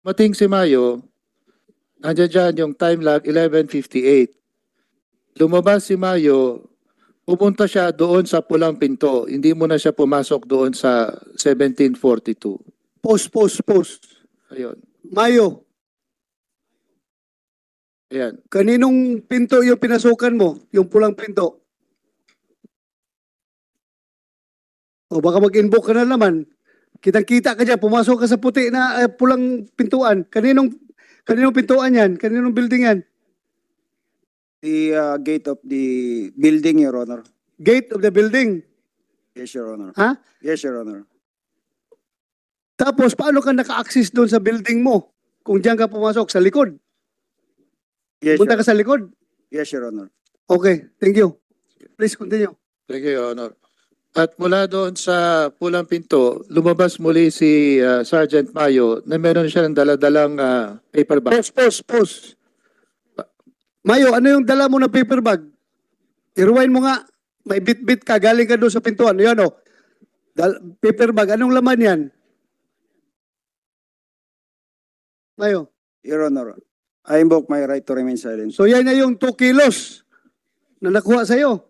Mating si Mayo, nandiyan dyan yung time lag 11:58. Lumabas si Mayo, pumunta siya doon sa pulang pinto. Hindi mo na siya pumasok doon sa 1742. Post. Ayun. Mayo, Ayan. kaninong pinto yung pinasukan mo? Yung pulang pinto? O baka mag-invoke ka na naman. Kitang-kita ka dyan, pumasok ka sa puti na pulang pintuan. Kaninong pintuan yan? Kaninong building yan? The gate of the building, Your Honor. Gate of the building. Yes, Your Honor. Ha? Yes, Your Honor. Tapos, paano ka naka-access doon sa building mo? Kung diyan ka pumasok, sa likod. Yes, Punta Your, ka sa likod. yes, Your Honor. Okay, thank you. Please continue. Thank you, Your Honor. At mula doon sa pulang pinto, lumabas muli si Sergeant Mayo na meron siya ng daladalang paper bag. Pause. Mayo, ano yung dala mo na paper bag? I-rewind mo nga. May bit-bit ka, galing ka doon sa pintuan. Yan o. Paper bag, anong laman yan? Mayo. Your Honor, I invoke my right to remain silent. So yan na yung 2 kilos na nakuha sa'yo.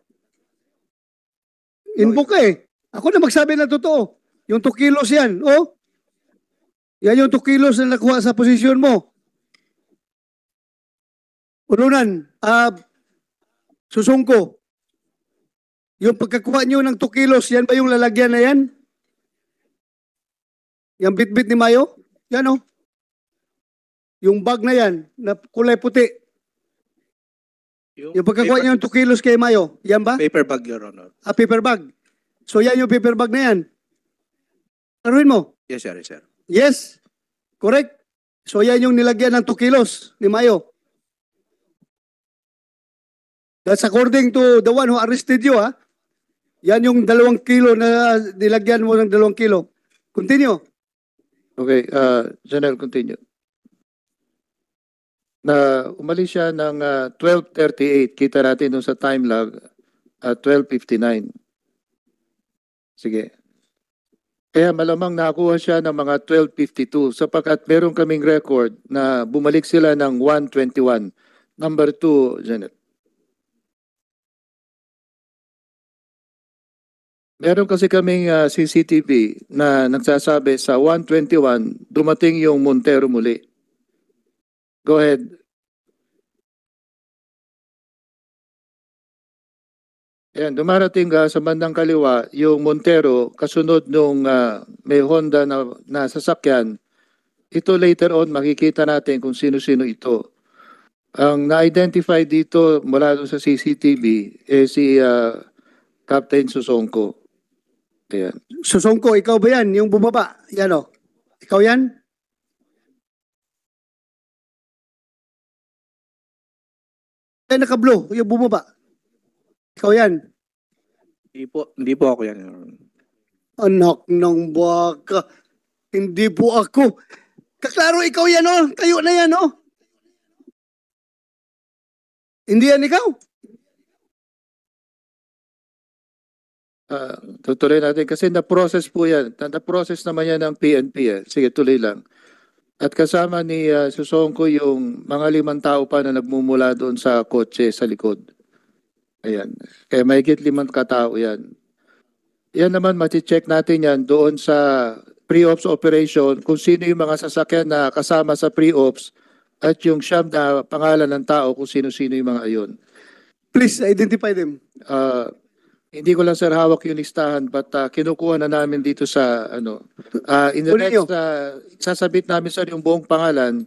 Inbook ka eh. Ako na magsabi na totoo. Yung 2 kilos yan. Oh. Yan yung 2 kilos na nakuha sa posisyon mo. Ununan, susungko. Yung pagkakuha nyo ng 2 kilos, yan ba yung lalagyan na yan? Yung bit-bit ni Mayo? Yan oh. Yung bag na yan, na kulay puti. Yung pagkakuha nyo ng 2 kilos kay Mayo, yan ba? Paper bag, Your Honor. Paper bag. So yan yung paper bag na yan. Taruin mo. Yes, sir, sir. Yes. Correct. So yan yung nilagyan ng 2 kilos ni Mayo. That's according to the one who arrested you, ha? Yan yung 2 kilo na nilagyan mo ng 2 kilo. Continue. Okay, General, continue. Na umalis siya ng 12:38. Kita natin doon sa time lag 12:59. Sige. Kaya malamang nakakuha siya ng mga 12:52 sapagkat meron kaming record na bumalik sila ng 1:21. Number 2, Janet. Meron kasi kaming CCTV na nagsasabi sa 1:21 dumating yung Montero muli. Go ahead. Ayan, dumarating sa bandang kaliwa yung Montero kasunod nung may Honda na sasakyan. Ito later on makikita natin kung sino-sino ito. Ang na-identify dito mula doon sa CCTV si Captain Susongko. Ayan. Susongko, ikaw ba yan? Yung bumaba? Yan o. Ikaw yan? Yan naka-blue, yung bumaba. Ikaw yan. Hindi po ako yan, Your Honor. Anak ng baka. Hindi po ako. Kaklaro, ikaw yan o. Tayo na yan o. Hindi yan ikaw. Tutuloy natin kasi na-process po yan. Na-process naman yan ng PNP. Sige, tuloy lang. At kasama ni Susongko yung mga 5 tao pa na nagmumula doon sa kotse sa likod. Ayan. Kaya mahigit 5 katao yan. Yan naman, mati-check natin yan doon sa pre-ops operation kung sino yung mga sasakyan na kasama sa pre-ops at yung siyam na pangalan ng tao kung sino-sino yung mga ayon. Please identify them. Hindi ko lang sir hawak yung listahan but kinukuha na namin dito sa in the Huli next sasabit namin sir yung buong pangalan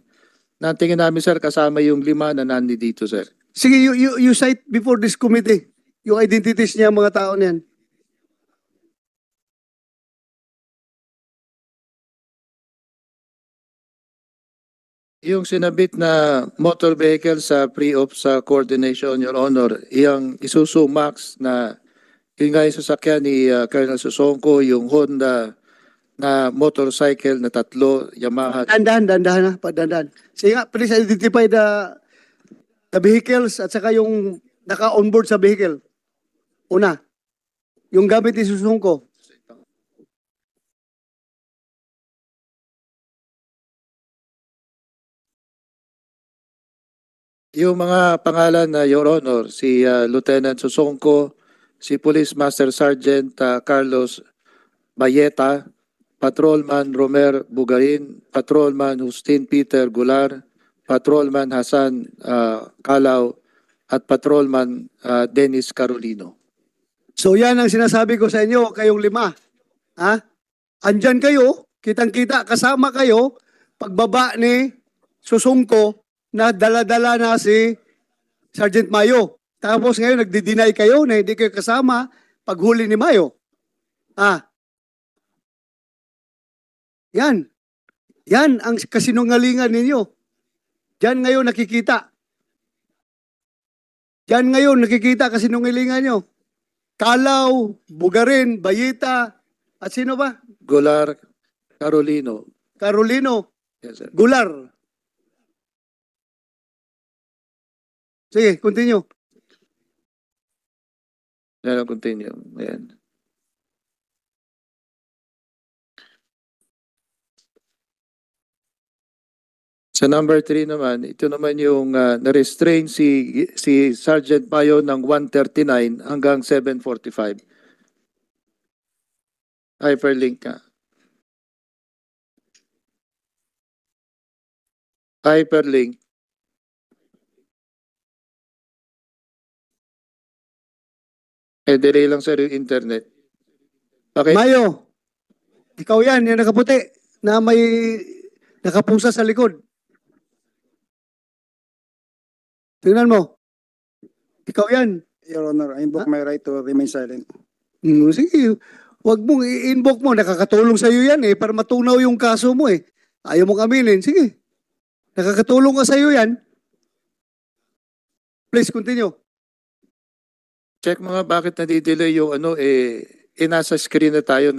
na tingin namin sir kasama yung 5 na nandito sir. Sige, you cite before this committee yung identities niya mga tao niyan. Yung sinabit na motor vehicle sa pre-ops coordination, Your Honor, yung Isuzu Max na yung nga yung sasakyan ni Colonel Susongko, yung Honda na motorcycle na 3, Yamaha. Dandahan na, dandahan. Sige nga, please identify the vehicles at saka yung naka-onboard sa vehicle. Una, yung gamit ni Susongko. Yung mga pangalan na Your Honor, si Lieutenant Susongko, si Police Master Sergeant Carlos Bayeta, Patrolman Romer Bugarin, Patrolman Justin Peter Gular, Patrolman Hasan Kalaw, at Patrolman Dennis Carolino. So yan ang sinasabi ko sa inyo, kayong lima. Ha? Andyan kayo, kitang-kita, kasama kayo, pagbaba ni Susungko na dala-dala na si Sergeant Mayo. Tapos ngayon nagdi-deny kayo na hindi kayo kasama paghuli ni Mayo. Yan. Yan ang kasinungalingan ninyo. Diyan ngayon nakikita. Diyan ngayon nakikita kasinungalingan nyo. Kalaw, Bugarin, Bayita, at sino ba? Gular, Carolino. Carolino, Yes, sir. Gular. Sige, continue. Yan ang continue. Ayan. Sa number 3 naman, ito naman yung na-restrain si Sergeant Mayo ng 1:39 hanggang 7:45. Hyperlink ka. Hyperlink. Delay lang sa yung internet. Okay. Mayo, ikaw yan, yung nakaputi, na may nakapusa sa likod. Tingnan mo. Ikaw yan. Your Honor, I invoke my right to remain silent. Sige, wag mong i-invoke mo. Nakakatulong sa iyo yan para matunaw yung kaso mo Ayaw mong aminin. Sige. Nakakatulong ka sa iyo yan. Please continue. Check mga bakit nadidelay yung nasa screen na tayo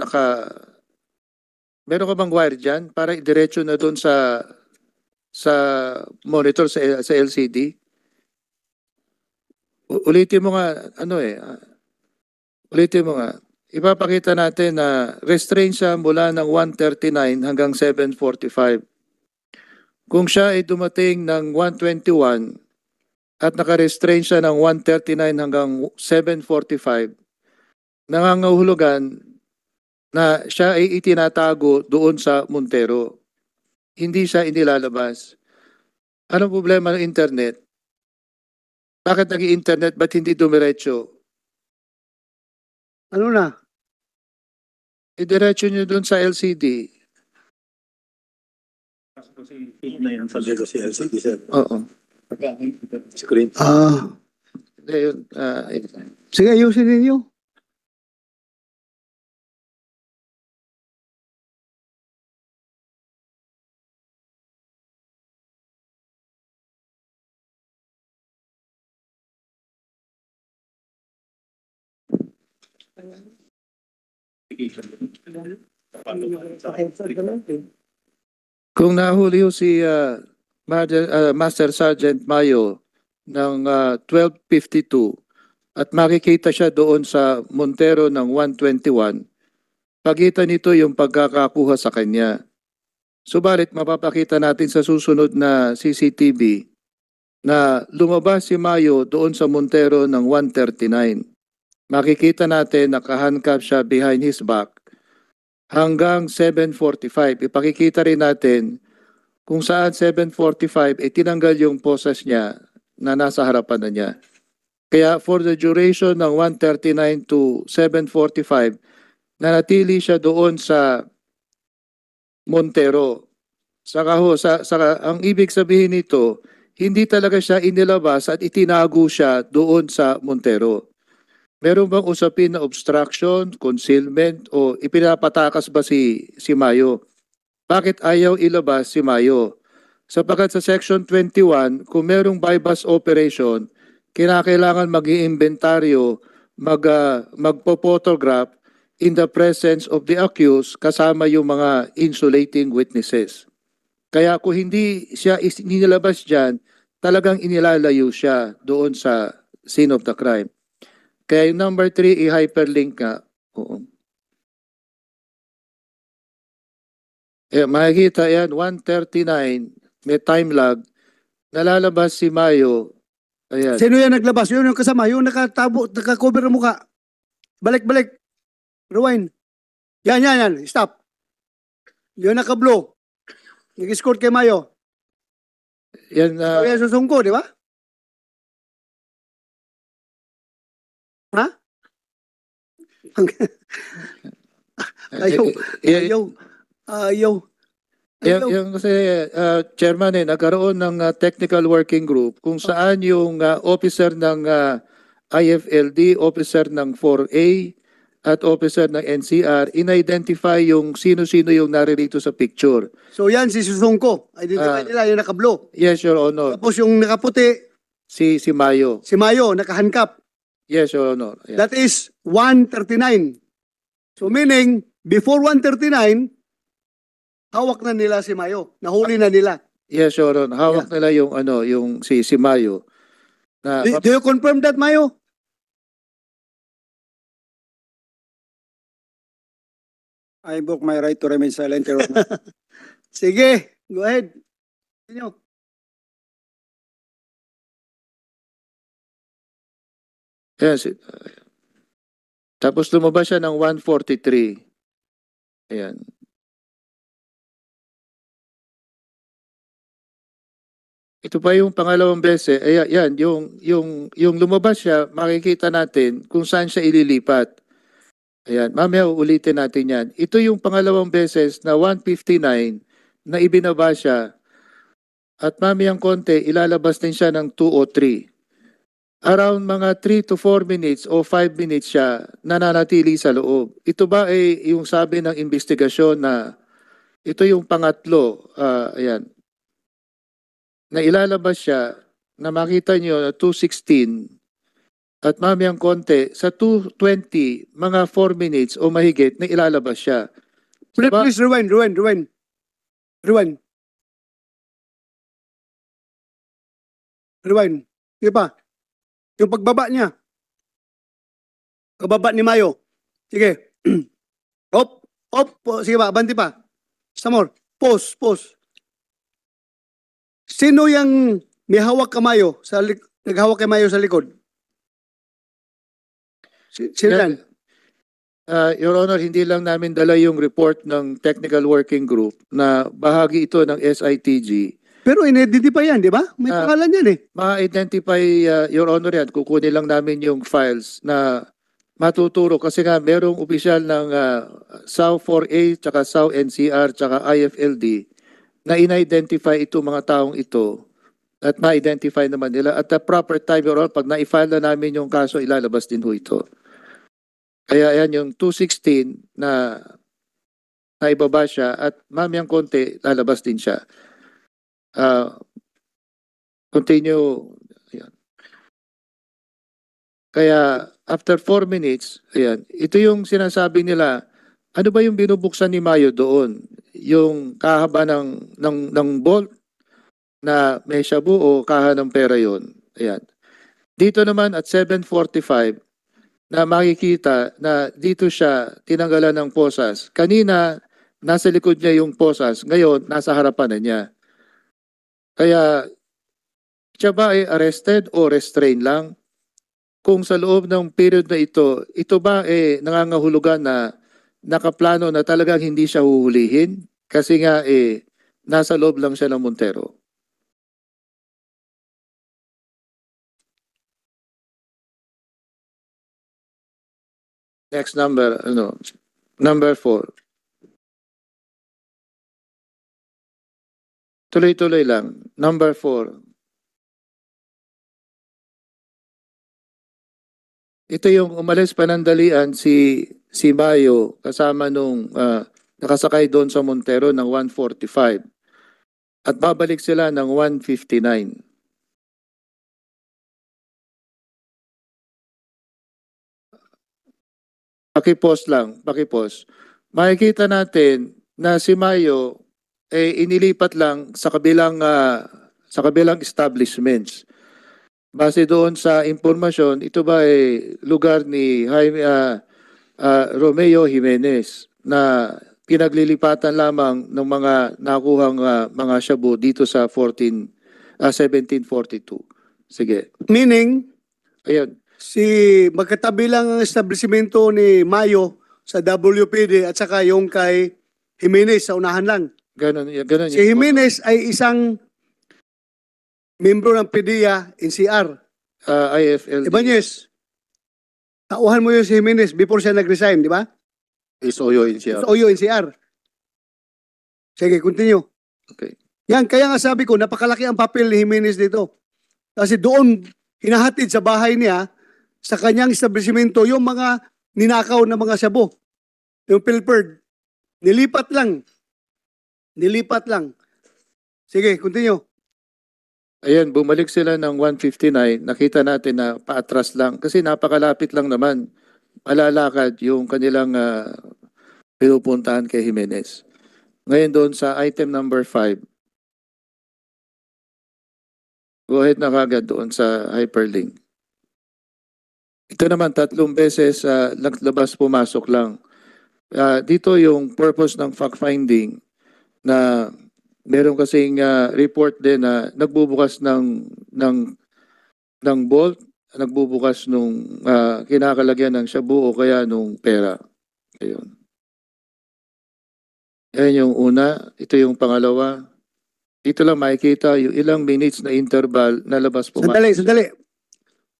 meron ka bang wire dyan para diretso na doon sa monitor sa LCD? Ulitin mo nga ulitin mo nga. Ipapakita natin na restrain siya mula ng 1:39 hanggang 7:45. Kung siya ay dumating ng 1:21 at naka-restrain siya ng 1:39 hanggang 7:45, nangangahulugan na siya ay itinatago doon sa Montero. Hindi siya inilalabas. Anong problema ng internet? Bakit nag-i-internet? Ba't hindi dumiretso? Ano na? Idiretso nyo doon sa LCD. Oo. Screen. Hindi, yun, Sige, ayusin ninyo. Kung nahuli si Master Sergeant Mayo ng 12:52 at makikita siya doon sa Montero ng 1:21, pagitan nito yung pagkakakuha sa kanya. Subalit mapapakita natin sa susunod na CCTV na lumabas si Mayo doon sa Montero ng 1:39. Makikita natin nakahandcuff siya behind his back hanggang 7:45. Ipakikita rin natin kung saan 7:45 tinanggal yung poses niya na nasa harapan na niya. Kaya for the duration ng 1:39 to 7:45, nanatili siya doon sa Montero. Ang ibig sabihin nito, hindi talaga siya inilabas at itinago siya doon sa Montero. Meron bang usapin na obstruction, concealment, o ipinapatakas ba si Mayo? Bakit ayaw ilabas si Mayo? Sapagkat sa Section 21, kung merong bypass operation, kinakailangan mag-iimbentaryo, magpo-photograph in the presence of the accused kasama yung mga insulating witnesses. Kaya kung hindi siya inilabas dyan, talagang inilalayo siya doon sa scene of the crime. Kaya yung number 3, i-hyperlink nga. Oo. Makikita yan, 1:39, may time lag. nalalabas si Mayo. Ayan. Sino yan naglabas? Yun yung kasama, yung naka-cover ng mukha. Balik. Rewind. Yan. Stop. Yung naka-blue. Nag-escort kay Mayo. Yan, So, yan susungko, di ba? Ha? Ayaw. Yung kasi, Chairman, nagkaroon ng technical working group kung saan yung officer ng IFLD, officer ng 4A, at officer ng NCR, in-identify yung sino-sino yung naririto sa picture. So yan si susungko. Identify nila yung naka-blue. Yes, Your Honor. Tapos yung nakaputi, Si Mayo. si Mayo, nakahandcup. Yes, Your Honor. Ayan. That is 139. So meaning, before 139, hawak na nila si Mayo. Nahuli na nila. Yes, Your Honor. Hawak nila yung yung si Mayo. Na, Do you confirm that, Mayo? I invoke my right to remain silent, Your Honor. Sige, go ahead. Inyo. yes. Tapos lumabas siya ng 143. Ayan. Ito pa yung pangalawang beses. Ayan, yung lumabas siya, makikita natin kung saan siya ililipat. Ayan, mamaya uulitin natin yan. Ito yung pangalawang beses na 159 na ibinaba siya. At mamayang konti, ilalabas din siya ng 203. Around mga 3 to 4 minutes o 5 minutes siya nananatili sa loob. Ito ba ay yung sabi ng investigasyon na ito yung pangatlo, ayan, na ilalabas siya na makita nyo na 216 at mamayang konti sa 220, mga 4 minutes o mahigit na ilalabas siya. Please rewind. Rewind. Sige pa. Yung pagbaba niya. Kababa ni Mayo. Sige. Op. Sige pa, banti pa. Some more. Pause. Sino yung may hawak kamayo naghawak kay Mayo sa likod? Sino yan? Your Honor, hindi lang namin dala yung report ng Technical Working Group na bahagi ito ng SITG. Pero in-identify yan, di ba? May pangalan yan eh. Ma-identify, Your Honor, yan. Kukunin lang namin yung files na matuturo kasi nga merong opisyal ng SAU 4A, tsaka SAU NCR, tsaka IFLD na in-identify itong mga taong ito at ma-identify naman nila at the proper time, Your Honor, pag na-file na namin yung kaso, ilalabas din ho ito. Kaya yan yung 216 na naibaba siya at mamayang konti, lalabas din siya. Continue. Ayan. Kaya after 4 minutes, ayan, ito yung sinasabi nila, ano ba yung binubuksan ni Mayo doon? Yung kahaba ng bolt na may shabu o kaha ng pera yon. Ayan. Dito naman at 7:45 na makikita na dito siya tinanggalan ng posas. Kanina, nasa likod niya yung posas. Ngayon, nasa harapan na niya. Kaya, siya ba ay arrested o restrained lang? Kung sa loob ng period na ito ba ay nangangahulugan na nakaplano na talagang hindi siya huhulihin? Kasi nga nasa loob lang siya ng Montero. Next number, number 4. Tuloy-tuloy lang. Number 4. Ito yung umalis panandalian si Mayo kasama nung nakasakay doon sa Montero ng 1:45. At babalik sila ng 1:59. Pakipos lang, pakipos. Makikita natin na si Mayo inilipat lang sa kabilang establishments. Base doon sa impormasyon, ito ba ay lugar ni Romeo Jimenez na pinaglilipatan lamang ng mga nakuhang mga shabu dito sa 1742. Sige. Meaning, Ayun. magkatabi lang ang establishmento ni Mayo sa WPD at saka yung kay Jimenez sa unahan lang. Ganun, ganun Si Jimenez ay isang membro ng PDEA NCR. IFLD. Ibanez, tauhan mo yung si Jimenez before siya nag-resign, di ba? Isoyo in siya. Sa OYO NCR. Sige, continue. Okay. Yan, kaya nga sabi ko, napakalaki ang papel ni Jimenez dito. Kasi doon, hinahatid sa bahay niya, sa kanyang establishmento, yung mga ninakaw na mga shabu. Yung pilfered. Nilipat lang. Nilipat lang. Sige, continue. Ayan, bumalik sila ng 159. Nakita natin na paatras lang. Kasi napakalapit lang naman. Malalakad yung kanilang pinupuntahan kay Jimenez. Ngayon doon sa item number 5. Go ahead na kagad doon sa hyperlink. Ito naman 3 beses naglabas pumasok lang. Dito yung purpose ng fact-finding na meron kasing report din na nagbubukas ng bolt, nagbubukas nung kinakalagyan ng shabu o kaya nung pera. Ayun. Ayan yung una, ito yung pangalawa. Dito lang makikita yung ilang minutes na interval na labas pumasok. Sandali.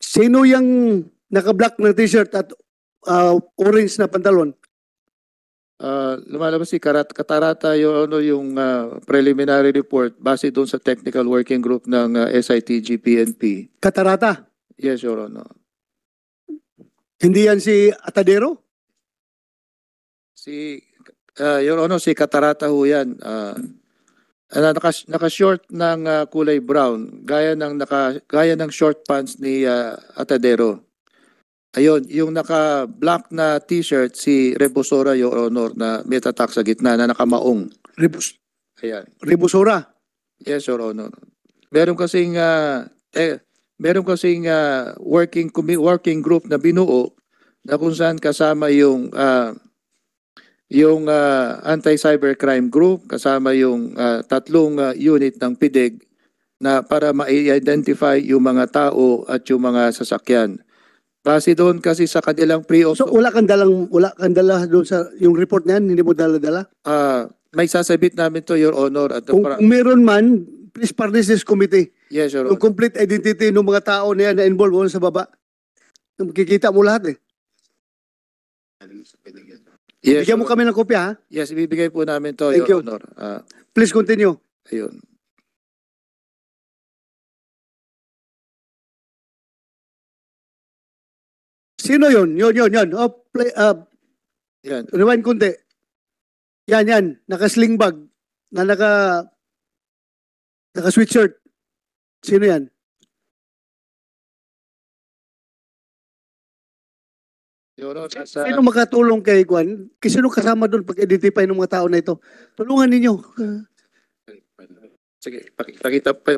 Sino yung naka-black na t-shirt at orange na pantalon? Lumalabas si Katarata yung preliminary report base doon sa technical working group ng SITG PNP. Katarata. Yes, Your Honor. Hindi yan si Atadero? Your Honor, si Katarata ho yan. Naka-short ng kulay brown, gaya ng short pants ni Atadero. Ayun, yung naka-black na t-shirt si Rebosora, Your Honor, na may tatak sa gitna na nakamaong. Ayan. Rebusora. Yes, Your Honor. Meron kasing working group na binuo na kung saan kasama yung anti-cybercrime group, kasama yung 3 unit ng PIDEG na para ma-identify yung mga tao at yung mga sasakyan. Base doon kasi sa kanilang So wala kang dala doon sa yung report na yan, hindi mo dala-dala? may sasabit namin to, Your Honor. At Kung meron man, please furnish this committee. yes, Your Yung Honor. complete identity ng mga tao na yan na involved doon sa baba. Makikita mo lahat eh. Yes, Bigyan mo Your kami ng kopya ha. Yes, ibibigay po namin to, Thank Your you. Honor. Please continue. Ayun. Sino yun? Yun. Yan. Rewind kunti. Yan. Naka-sling bag. Na naka-sweatshirt. Sino yan? Your Honor, sa, Sino makatulong kay Juan? Sino kasama doon pag-identify ng mga tao na ito? Tulungan ninyo. sige,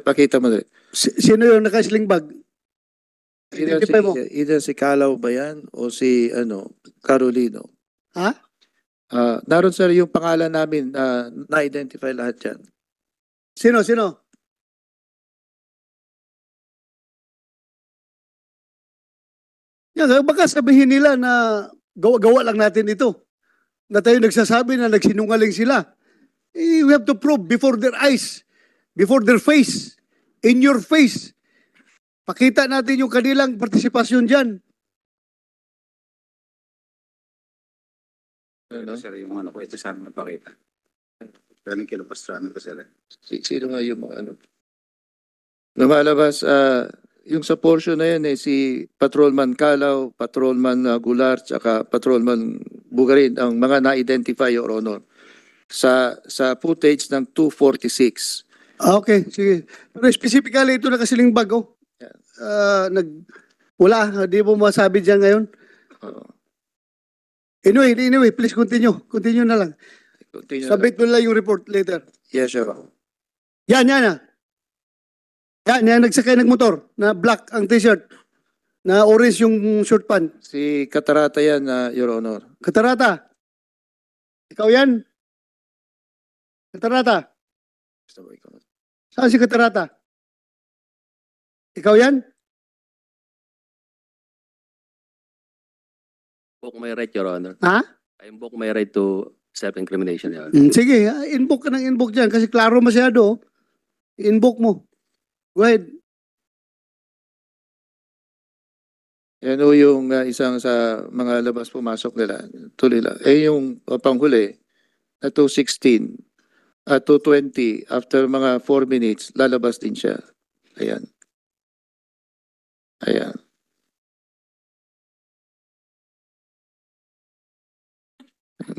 pakita mo dali. Sino yung naka-sling bag? Identify mo. Either si Calaw ba yan o si Carolino. Ha? Naroon sir yung pangalan namin na-identify lahat yan. Sino? Yan, baka sabihin nila na gawa lang natin ito. Na tayo nagsasabi na nagsinungaling sila. We have to prove before their eyes, before their face, in your face. Pakita natin yung kanilang partisipasyon dyan. Sir, yung ano ko, ito sana napakita. Galing kilopastrano ko sila. Sino nga yung mga lumalabas, yung sa portion na yan si Patrolman Calaw, Patrolman Gular, tsaka Patrolman Bugarin, ang mga na-identify, Your Honor, sa footage ng 246. Okay, sige. Pero specifically ito nakasiling bag, oh. Wala, di mo masabi dyan ngayon. Anyway, please continue. Continue na lang. Continue. Submit mo lang yung report later. Yes, Your Honor. Yan. Yan, nagsakay ng motor na black ang t-shirt. Na orange yung short pant. Si Katarata yan, Your Honor. Katarata. Ikaw yan? Katarata. Saan si Katarata? Ikaw yan? Invoke my right, Your Honor. Ha? I invoke my right to self-incrimination, Your Honor. Sige, inbook ka ng inbook dyan kasi klaro masyado. Inbook mo. Go ahead. Yan o yung isang sa mga labas pumasok nila. Tuloy lang. Yung panghuli na 2:16 at 2:20 after mga 4 minutes lalabas din siya. Ayan. Ayan.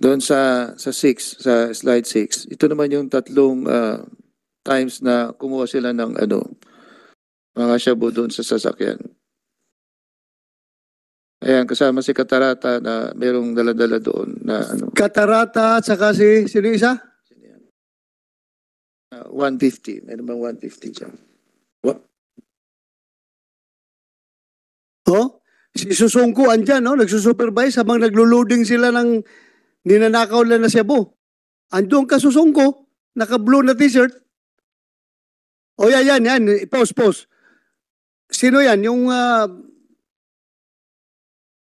Doon sa 6, sa slide 6. Ito naman yung tatlong times na kumuha sila ng mga shabu doon sa sasakyan. Ayan, kasama si Katarata na merong dala-dala doon na Katarata at saka sino isa? 150. Meron bang 150 dyan? Oh, si Susungko andyan, no? Nagsusupervise habang naglo-loading sila ng ninanakaw na Cebu. Andun ka Susungko, naka-blue na t-shirt. O yan. Pause. Sino yan? Yung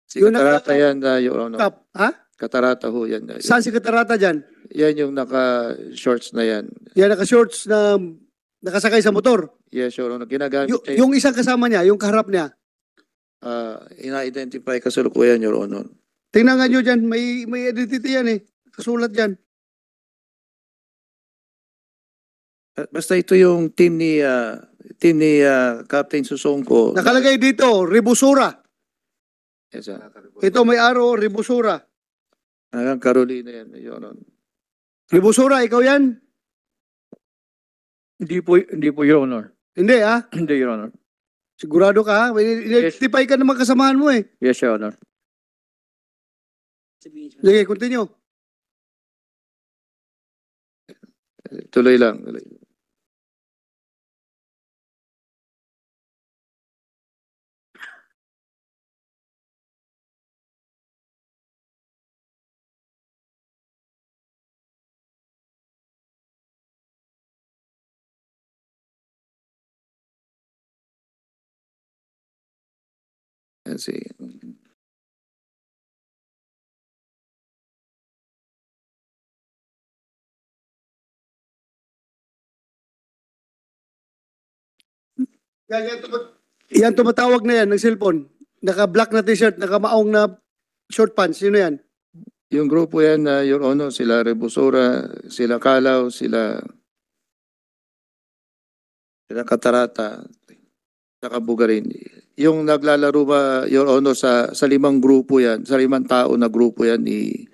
Si Yung Katarata yan, Your Honor. kap, ha? Katarata ho yan. Saan si Katarata dyan? Yan yung naka-shorts na yan. Yan naka-shorts na nakasakay sa motor. Yes, Your Honor. Ginagamit niya Yung isang kasama niya, yung kaharap niya. ina-identify kasalukuyan, Your Honor. Tingnan nga nyo dyan, may identity yan eh. Kasulat dyan. Basta ito yung team ni Captain Susongko. Nakalagay dito, Ribusura. Yes, sir. Ito may araw, Ribusura. Hanggang Carolina yan, Your Honor. Ribusura, ikaw yan? Hindi po, Your Honor. Hindi ah. Hindi, Your Honor. Sigurado ka ha? May identify ka naman kasamahan mo eh. Yes, Your Honor. Sige, continue. Tuloy lang. Let's see. Yan tumatawag na yan ng cellphone. Naka-black na t-shirt, naka-maong na short pants. Sino yan? Yung grupo yan, Your Honor, sila Rebusora, sila Kalaw, sila Katarata, saka Bugarin. Yung naglalaro ba, Your Honor, sa 5 grupo yan, sa 5 tao na grupo yan ni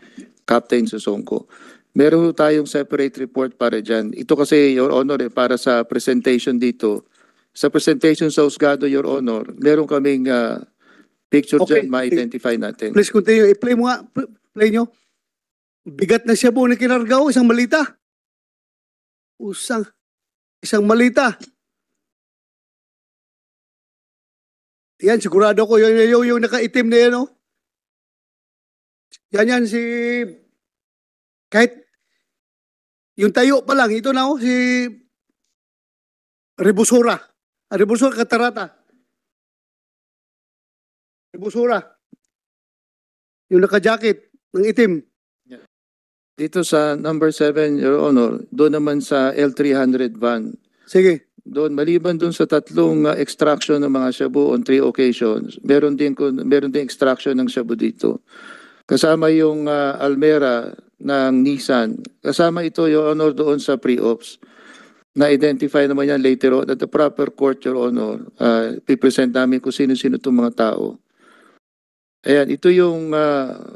Captain Susongko. Meron tayong separate report para dyan. Ito kasi, Your Honor, para sa presentation dito. Sa presentation sa Husgado, Your Honor, meron kaming picture Okay. dyan, ma-identify natin. Please continue. I-play mo nga. Play nyo. Bigat na siya po na kinargaw. Isang malita. Isang malita. Yan, sigurado ko. Yung nakaitim na yan, oh. Yan, kahit, yung tayo pa lang, ito na, oh, si Rebusura. Rebusura, Katarata. Rebusura. Yung naka-jacket ng itim. Dito sa number 7, Your Honor, doon naman sa L300 van. Sige. Doon, maliban doon sa tatlong extraction ng mga shabu on 3 occasions, meron din extraction ng shabu dito. Kasama yung Almera ng Nissan. Kasama ito, Your Honor, doon sa pre-ops. Na-identify naman yan later on at the proper court, Your Honor. Pipresent namin kung sino-sino itong mga tao. Ayan, ito yung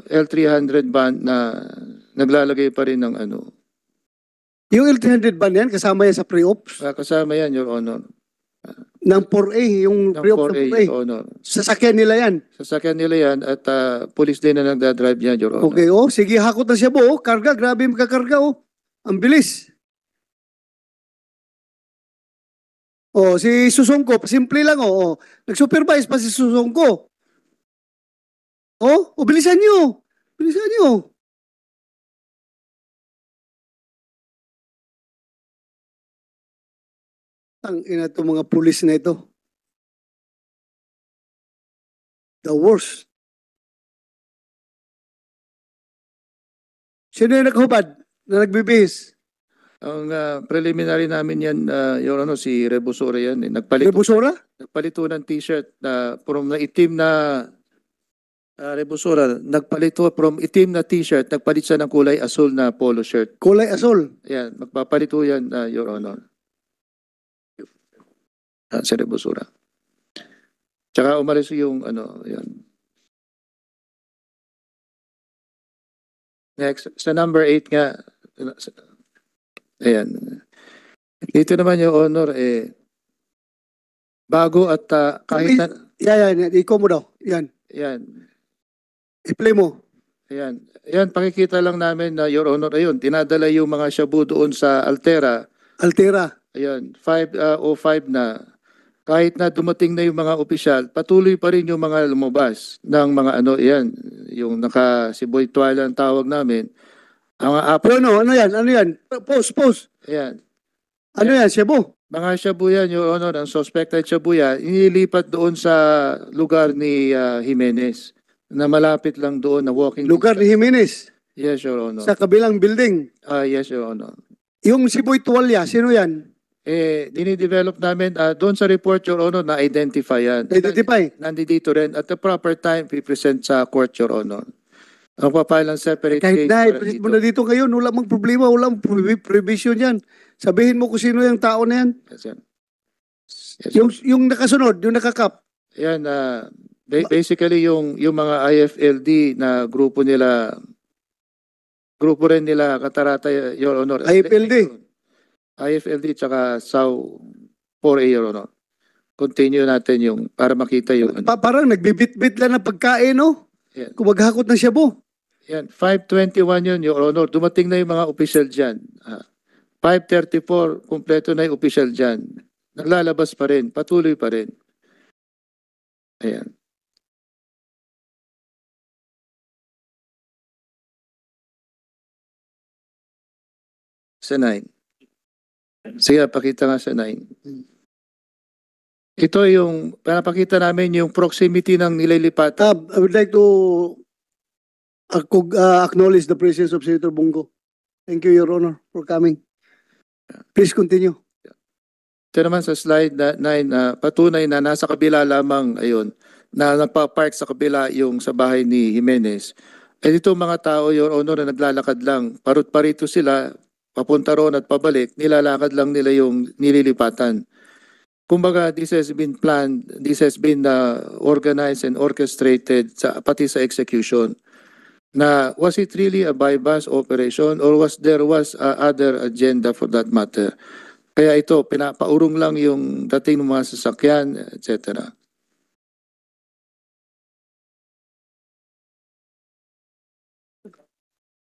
L300 van na naglalagay pa rin ng Yung L300 ban yan, kasama yan sa pre-ops kasama yan, Your Honor. ng 4A, yung Ng pre-ops 4A, ng 4A. Your Honor. Sasakyan nila yan. Sasakyan nila yan at police din na nagdadrive yan, Your Honor. Okay, oh, sige, hakot na siya po. Oh. Karga, grabe yung kakarga, oh. Ang bilis. Oh, si Susongko, simple lang, oh. Nag-supervise pa si Susongko. Oh, bilisan nyo. Bilisan nyo. Ang ina itong mga pulis na ito. The worst. Sino yung naghubad na nagbibihis? Ang preliminary namin yan, Your Honor, si Rebusore yan. Nagpalit Rebusora? nagpalito ng t-shirt na from na itim na Rebusora, nagpalito from itim na t-shirt, nagpalit siya ng kulay asul na polo shirt. Kulay asol. Ayan, magpapalito yan, Your Honor. Si Rebusora. Tsaka umalis yung ano, yan. Next, sa number 8 nga. Ayan. Dito naman yung honor, bago at kahit na, Yan. Ikaw mo daw. Yan. yan, I-play mo. ayan. Ayan, pakikita lang namin na Your Honor, ayun, dinadala yung mga shabu doon sa Altera. Altera. Ayan, 5:05 na. Kahit na dumating na yung mga opisyal, patuloy pa rin yung mga lumabas ng mga ano, ayan, yung naka-Siboy Tuwala ang tawag namin. Ang mga apat, Ano yan? Post. ayan. Ano yan? Cebu. Mga shabu yan, Your Honor, ang suspected shabu yan, inilipat doon sa lugar ni Jimenez na malapit lang doon na walking Lugar ni Jimenez. Yes, Your Honor. Sa kabilang building. Yes, Your Honor. Yung Siboy Tuwalya, sino yan? Dinidevelop namin, doon sa report, Your Honor, na-identify yan. Identify. Nandito rin. At the proper time, we-present sa court, Your Honor. Ang papayal ng separate Kahit case. na, para i-present dito. mo na dito ngayon, wala mang problema, wala mang provision yan. Sabihin mo kung sino yung tao na yan. Yes, yan. Yes, Yung nakasunod, yung nakakap. yan, basically yung mga IFLD na grupo rin nila Katarata, Your Honor. IFLD. IFLD tsaka SAU 4A, Your Honor. Continue natin yung, para makita yung, Parang nagbibit-bit lang ng pagkain, no? Yan. Kung maghakot ng shabu. Yan, 5:21 yun, Your Honor. Dumating na yung mga opisyal dyan. 5:34, kumpleto na yung opisyal dyan. Naglalabas pa rin, patuloy pa rin. Ayan. Sa 9. Sige, pakita nga sa 9. Ito yung, pinapakita namin yung proximity ng nililipatan. I would like to acknowledge the presence of Senator Bongo. Thank you, Your Honor, for coming. Please continue. Ito naman sa slide 9, patunay na nasa kabila lamang, ayun, na nagpa-park sa kabila yung sa bahay ni Jimenez. Eh dito mga tao, Your Honor, na naglalakad lang, parito sila, papunta roon at pabalik, nilalakad lang nila yung nililipatan. Kumbaga, this has been planned, this has been organized and orchestrated pati sa execution. Na was it really a bypass operation or was other agenda for that matter? Kaya ito, pinapaurong lang yung dating ng mga sasakyan, etc.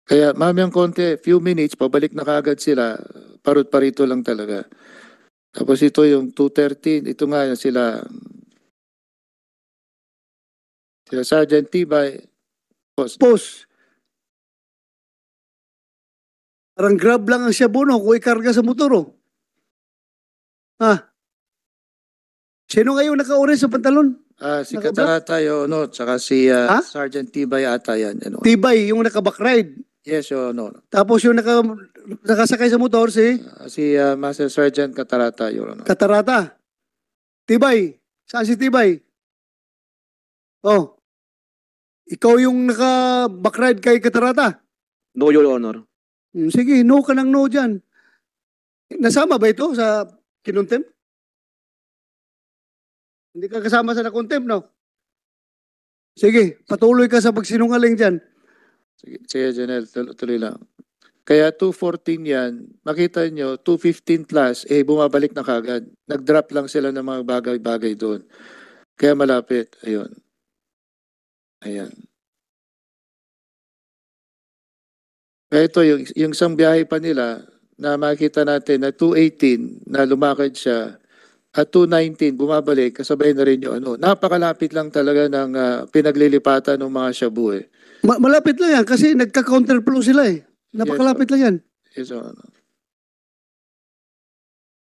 Kaya mamayang konti, few minutes, pabalik na kaagad sila, parito lang talaga. Tapos ito yung 2:13, ito nga sila Sergeant Tibay, Post. Parang grab lang ang shabu, no? Kung ikarga sa motor, oh. Sino ngayon naka-orange sa pantalon? si Naka-black? Katarata, no, tsaka si Ha? Sergeant Tibay ata yan. Ano. Tibay, yung naka-backride. Yes, no. Tapos yung nakasakay sa motor, si Si Master Sergeant Katarata, Your Honor. Katarata. Tibay. Saan si Tibay? Oh. Ikaw yung naka-backride kay Katarata? No, Your Honor. Sige, no ka ng no dyan. Nasama ba ito sa kinontempt? Hindi ka kasama sa nakontempt, no? Sige, patuloy ka sa pagsinungaling dyan. Sige, Janelle, tuloy lang. Kaya 2:14 yan, makita nyo, 2:15 plus, bumabalik na kagad. Nag-drop lang sila ng mga bagay-bagay doon. Kaya malapit, ayun. Ayan. Kaya ito, yung isang biyahe pa nila, na makita natin na 2:18 na lumakad siya, at 2:19 bumabalik, kasabay na rin yung ano. Napakalapit lang talaga ng pinaglilipatan ng mga shabu eh. Malapit lang yan kasi nagka-counterflow sila eh. Napakalapit lang yan. Yes, ano.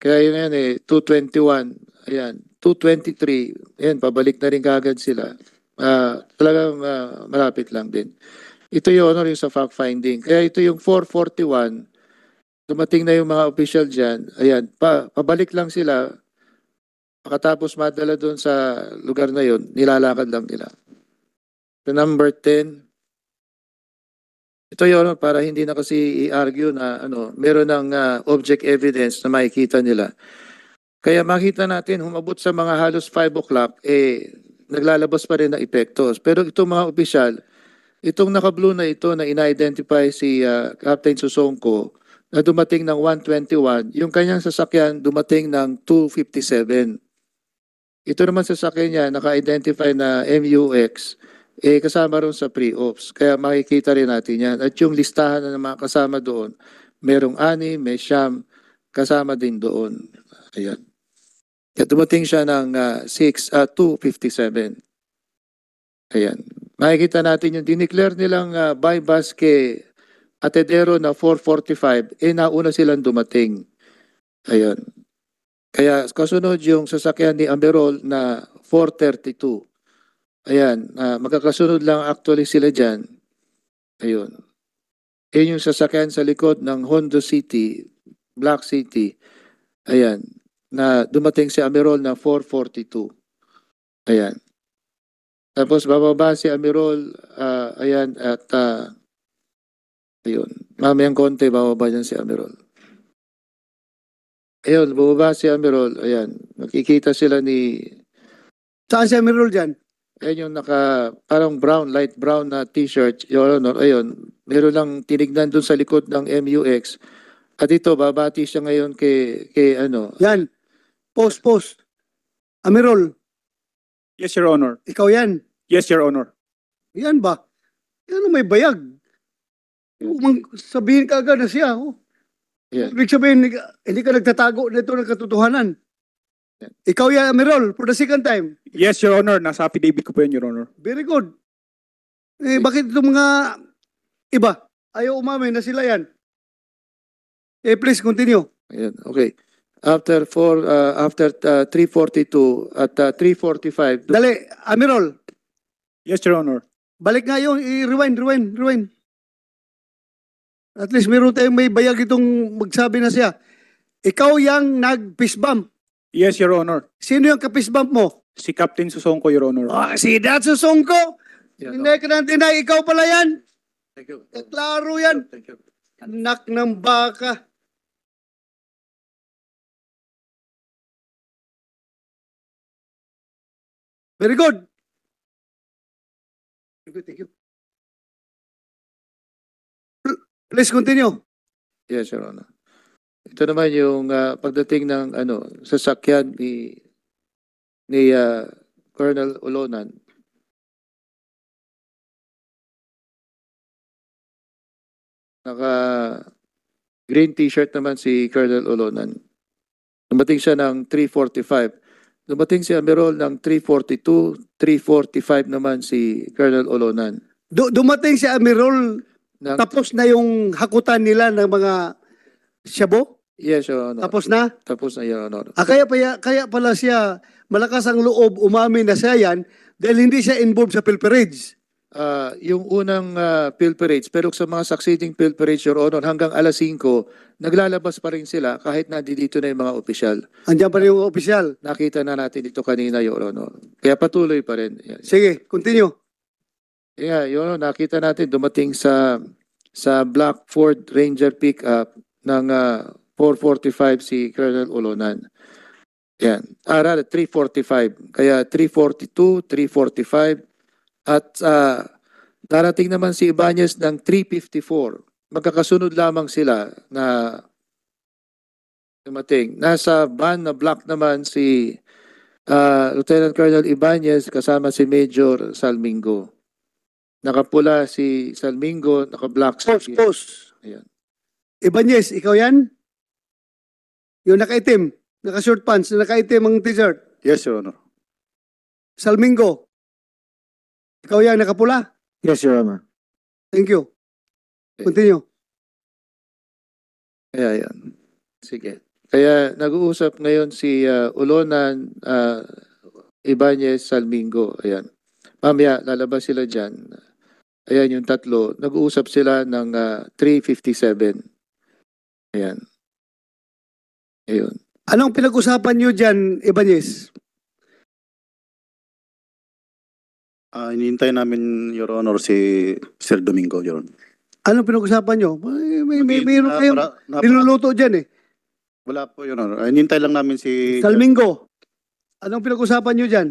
Kaya yun yan 2:21, ayan, 2:23, ayan, pabalik na rin kagad sila. Talagang malapit lang din. Ito yung honor yung sa fact finding. Kaya ito yung 441, dumating na yung mga official dyan. Ayan, pabalik lang sila. Pagkatapos madala doon sa lugar na yon, nilalakad lang nila. The number 10, ito yun para hindi na kasi i-argue na meron ng object evidence na makikita nila. Kaya makita natin humabot sa mga halos 5 o'clock, naglalabas pa rin ng epektos. Pero itong mga opisyal, itong naka-blue na ito na ina-identify si Captain Susongko na dumating ng 1:21, yung kanyang sasakyan dumating ng 2:57. Ito naman sasakyan niya, naka-identify na MUX, kasama rin sa pre-ops. Kaya makikita rin natin yan. At yung listahan na ng mga kasama doon, merong 6, may 9, kasama din doon. Ayan. Kaya dumating siya ng 2:57. Ayan. Makikita natin yung dineclare nilang bypass kay Atedero na 4:45, nauna silang dumating. Ayan. Kaya kasunod yung sasakyan ni Amerol na 4:32. Ayan, magkakasunod lang actually sila dyan. Ayun. Yun yung sasakyan sa likod ng Hondo City, Black City. Ayan, na dumating si Amerol na 4:42. Ayan. Tapos bababa si Amerol, ayan, at ayun, mamayang konti bababa dyan si Amerol. Ayun, bababa si Amerol, ayan, makikita sila ni... Saan si Amirul dyan? Ayun yung parang brown, light brown na t-shirt, Your Honor. Ayun, meron lang tinignan dun sa likod ng MUX. At ito, babati siya ngayon kay Yan. Post. Amirul, Yes, Your Honor. ikaw yan. Yes, Your Honor. Yan ba? Yan ang may bayag. Sabihin ka agad na siya. Oh. Yan. Ibig sabihin, hindi ka nagtatago nito ng katotohanan. Ikaw yan, Amirul, for the second time. Yes, Your Honor. Nasa affidavit ko po yun, Your Honor. Very good. Bakit itong mga iba, ayaw umamin na sila yan? Please continue. Ayun, okay. After 3:42 at 3:45, Dali, Amirul, Yes, Your Honor. balik nga yun, i-rewind. At least meron tayong may bayag itong magsabi na siya. Ikaw yung nag-fist bump. Yes, Your Honor. Sino yung ka-fist bump mo? Si Captain Susongko, Your Honor. Si Datsu Songko. Yan, Hindi ka nang tinay, ikaw pala yan. Thank you. Klaro yan. Thank you. Anak ng baka. Very good. Thank you. Please continue. Yes, Your Honor. Ito naman yung pagdating ng sasakyan ni Colonel Olonan. Naka green t-shirt naman si Colonel Olonan. Dumating siya ng 3:45. Dumating si Amerol ng 3:42, 3:45 naman si Colonel Olonan. Dumating si Amirul, Ng, tapos na yung hakutan nila ng mga shabu? yes, Your Honor. Tapos na? Tapos na, Your Honor. Kaya pala siya, malakas ang loob, umamin na siya yan dahil hindi siya involved sa pilferage. Yung unang pilferage, pero sa mga succeeding pilferage, Your Honor, hanggang alas 5, naglalabas pa rin sila kahit nandito na yung mga opisyal. Andiyan pa rin yung opisyal. Nakita na natin ito kanina, Your Honor. Kaya patuloy pa rin. Yan. Sige, continue. Yeah, Your Honor, nakita natin dumating sa Black Ford Ranger pickup ng 4:45 si Colonel Olonan. Yan. 3:45. Kaya 3:42, 3:45. At darating naman si Ibanez ng 3:54. Magkakasunod lamang sila na dumating. Nasa van na black naman si Lieutenant Colonel Ibanez kasama si Major Salmingo. Nakapula si Salmingo, naka-black. Post. Ayan. Ibanez, ikaw yan? Yung nakaitim, naka-short pants, nakaitim ang t-shirt. Yes, Your Honor. Salmingo, ikaw yan, nakapula? Yes, Your Honor. Thank you. Continue. Kaya yan. Sige. Kaya nag-uusap ngayon si Olonan, Ibanez, Salmingo. Ayan. Mamaya, lalabas sila dyan. Ayan yung tatlo. Nag-uusap sila ng 3:57. Ayan. Ayun. Anong pinag-usapan nyo dyan, Ibanez? Hinihintay namin, Your Honor, si Sir Domingo, Your Honor. Anong pinag-usapan nyo? Mayroon kayong niluluto dyan eh. Wala po, Your Honor. Hinihintay lang namin si... Salmingo, anong pinag-usapan nyo dyan?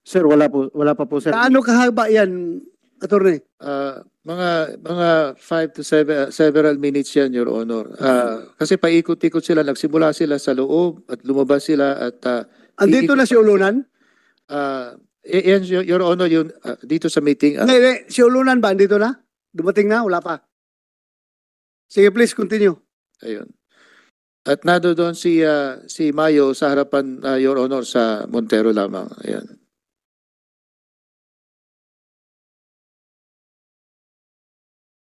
Sir, wala pa po, sir. Kaano kahaba yan, attorney? Mga 5 to 7 several minutes yan, Your Honor. Kasi paikot-ikot sila, nagsimula sila sa loob at lumabas sila at Andito na si Ulunan? yan, Your Honor, yun dito sa meeting. Hindi, si Ulunan ba? Andito na? Dumating na? Wala pa? Sige, please, continue. Ayun. At nado doon si Mayo sa harapan, Your Honor, sa Montero lamang. Ayan.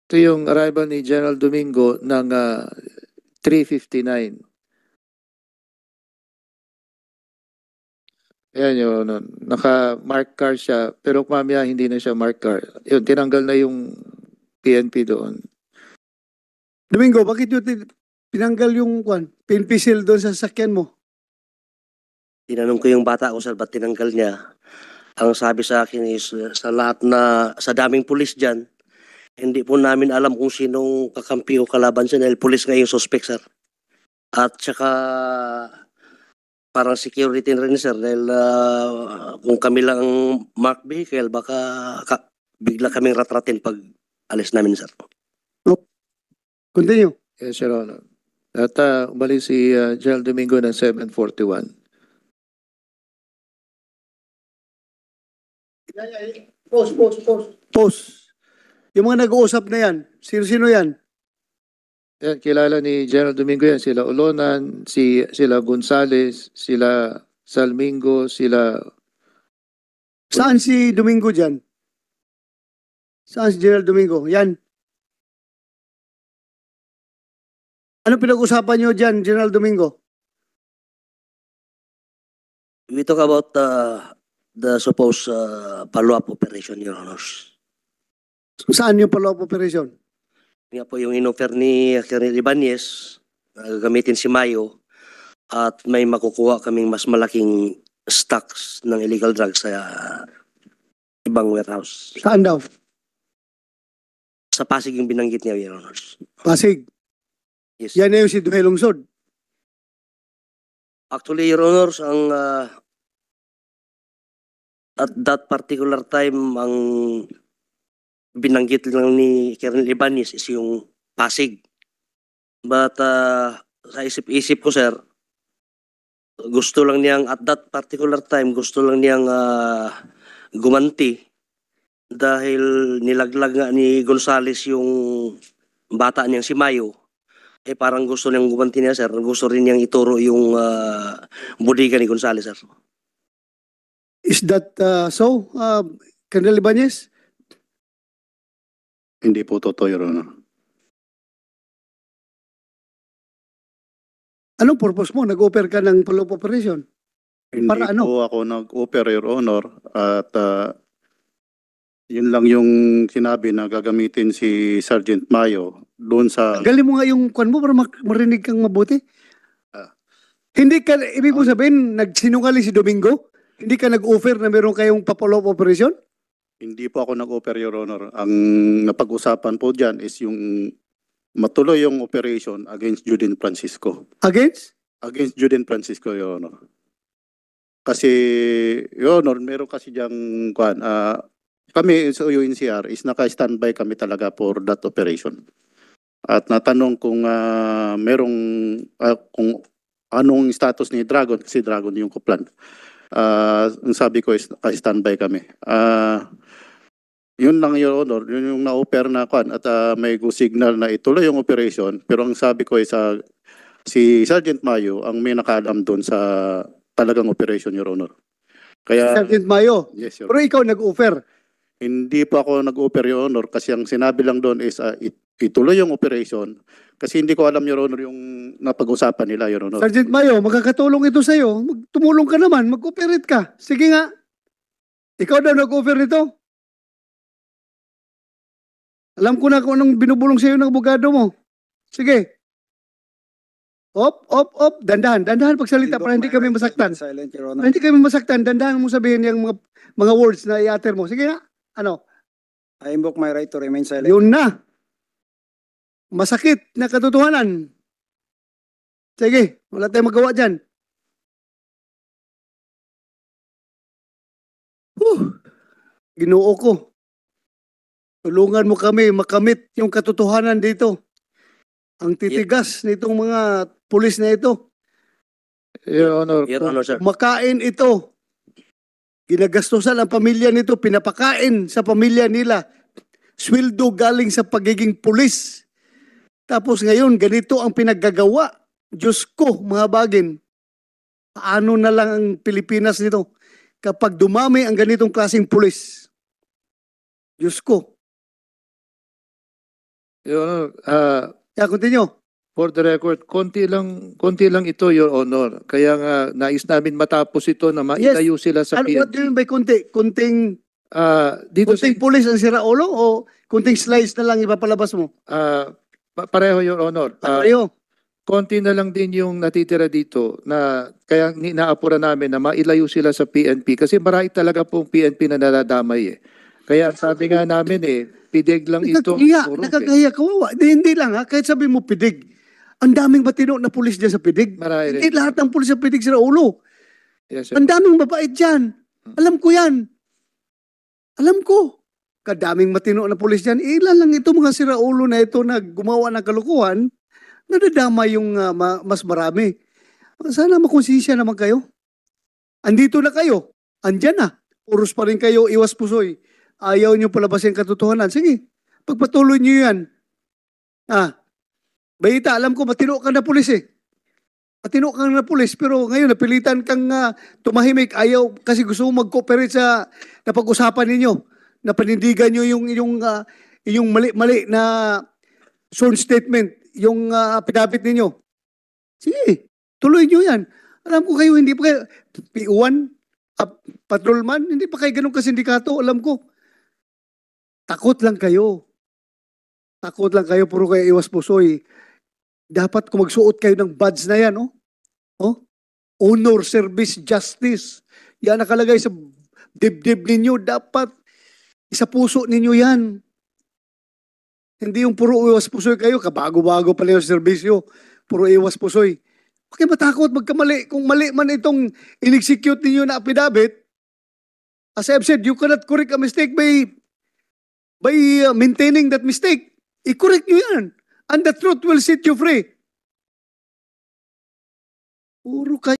Ito yung arrival ni General Domingo ng 3:59. Ayan yun, naka-mark car siya, pero mamaya hindi na siya mark car. Yun, tinanggal na yung PNP doon. Domingo, bakit nyo pinanggal yung PNP seal doon sa sasakyan mo? Tinanong ko yung bata ko sir, ba't tinanggal niya? Ang sabi sa akin is, sa lahat na, sa daming pulis dyan, hindi po namin alam kung sinong kakampi o kalaban siya dahil pulis nga yung suspect sir. At saka, parang security rin sir dahil kung kami lang ang marked vehicle, baka bigla kaming ratratin pag alis namin sir. Continue. Yes, Your Honor. At umalis si General Domingo ng 7:41. Pause. Yung mga nag-uusap na yan, sino-sino yan? Yan, kilala ni General Domingo yan. Sila Olonan, sila Gonzales, sila Salmingo, sila... Saan si Domingo dyan? Saan si General Domingo? Yan. Ano pinag-usapan nyo dyan, General Domingo? We talk about the supposed follow-up operation, Your Honors. Saan yung follow-up operation? Nga po yung inoffer ni Colonel Ibanez, gagamitin si Mayo, at may makukuha kaming mas malaking stocks ng illegal drugs sa ibang warehouse. Saan daw? Sa Pasig yung binanggit niya, Your Honors. Pasig. Yes. Yan na yung si Duhay Lungsod. Actually, Your Honors, ang at that particular time, ang binanggit lang ni Colonel Ibanez is yung Pasig. But sa isip-isip ko, sir, gusto lang niyang, at that particular time, gusto lang niyang gumanti dahil nilaglag nga ni Gonzales yung bata niyang si Mayo. Eh parang gusto niyang gumanti niya, sir. Gusto rin niyang ituro yung bodega ni Gonzales, sir. Is that so, Colonel Ibanez? Hindi po totoo, Your Honor. Anong purpose mo? Nag-offer ka ng follow-up operation? Hindi Para ano? po ako nag-offer, Your Honor. At yun lang yung sinabi na gagamitin si Sergeant Mayo doon sa... Galing mo nga yung kwan mo para marinig kang mabuti. Hindi ka, ibig mo sabihin, nagsinungaling si Domingo? Hindi ka nag-offer na meron kayong pa-follow-up operation? Hindi po ako nag-offer, Your Honor. Ang napag-usapan po dyan is yung matuloy yung operation against Juden Francisco. Against? Against Juden Francisco, Your Honor. Kasi, Your Honor, meron kasi dyang kami sa UNCR is naka-standby kami talaga for that operation. At natanong kung merong kung anong status ni Dragon, kasi Dragon yung kuplan. Ang sabi ko is naka-standby kami. Yun lang, Your Honor, yun yung na-offer na at may go signal na ituloy yung operation. Pero ang sabi ko is si Sergeant Mayo ang may nakaalam doon sa talagang operation, Your Honor. Kaya, Sergeant Mayo. yes, Your Pero ikaw nag-offer. Hindi po ako nag-offer, Your Honor, kasi ang sinabi lang doon is ituloy yung operation. Kasi hindi ko alam, Your Honor, yung napag-usapan nila, Your Honor. Sergeant Mayo, magkakatulong ito sa'yo. Tumulong ka naman, mag-operate ka. Sige nga. Ikaw daw nag-offer nito. Alam ko na kung anong binubulong sa'yo ng abogado mo. Sige. Op. Dandahan pagsalita para hindi kami masaktan. Silent, Your Para Honor. hindi kami masaktan, dandahan mo sabihin yung mga words na i-utter mo. Sige nga. Ano? I invoke my right to remain silent. Yun na. Masakit na katotohanan. Sige, wala tayong magawa dyan. Ginoo ko. Tulungan mo kami makamit yung katotohanan dito. Ang titigas nitong mga pulis na ito. Your Honor, Your Honor, sir. Makain ito. Ginagastusan ang pamilya nito, pinapakain sa pamilya nila. Sweldo galing sa pagiging pulis. Tapos ngayon, ganito ang pinaggagawa. Diyos ko, mga bagin. Paano na lang ang Pilipinas nito kapag dumami ang ganitong klaseng pulis? Diyos ko. Your Honor, Kaya continue. for the record, konti lang ito, Your Honor. Kaya nga, nais namin matapos ito na maitayo sila sa Ano, what do you mean by konti? Kunting dito kunting pulis ang sira ulo o kunting slice na lang ipapalabas mo? pareho, Your Honor. Pareho. Konti na lang din yung natitira dito na kaya inaapura namin na mailayo sila sa PNP kasi marami talaga pong PNP na nadadamay eh. Kaya sabi nga namin pidig lang ito. Nakakahiya, kawawa. Hindi lang ha, kahit sabi mo pidig. Ang daming matino na pulis dyan sa pidig. Marami rin. Hindi lahat ng pulis sa pidig sira ulo. Yes, sir. Ang daming mabait dyan. Alam ko yan. Alam ko. Kadaming matino na pulis dyan. Ilan lang ito mga sira ulo na ito na gumawa ng kalukuhan, nadadama yung mas marami. Sana makonsensya naman kayo. Andito na kayo. Andyan na. Puros pa rin kayo, iwas pusoy. Ayaw nyo palabasin katotohanan. Sige, pagpatuloy nyo yan. Bayita, alam ko, matino ka na pulis Matino ka na pulis, pero ngayon napilitan kang tumahimik. Ayaw, kasi gusto mo mag-cooperate sa napag-usapan ninyo. Na panindigan nyo yung mali-mali na sworn statement, yung pinapit ninyo. Sige, tuloy nyo yan. Alam ko kayo, hindi pa kayo, P1, patrolman, hindi pa kayo ganun kasindikato, alam ko. Takot lang kayo. Takot lang kayo, puro kayo iwas pusoy. Dapat kung magsuot kayo ng badge na yan, Honor, service, justice. Yan nakalagay sa dibdib ninyo. Dapat isa puso ninyo yan. Hindi yung puro iwas pusoy kayo, kabago-bago pala yung serbisyo. Puro iwas pusoy. Bakit matakot magkamali? Kung mali man itong in-execute ninyo na affidavit, as I've said, you cannot correct a mistake by maintaining that mistake. I-correct nyo yan. And the truth will set you free. Puro kayo.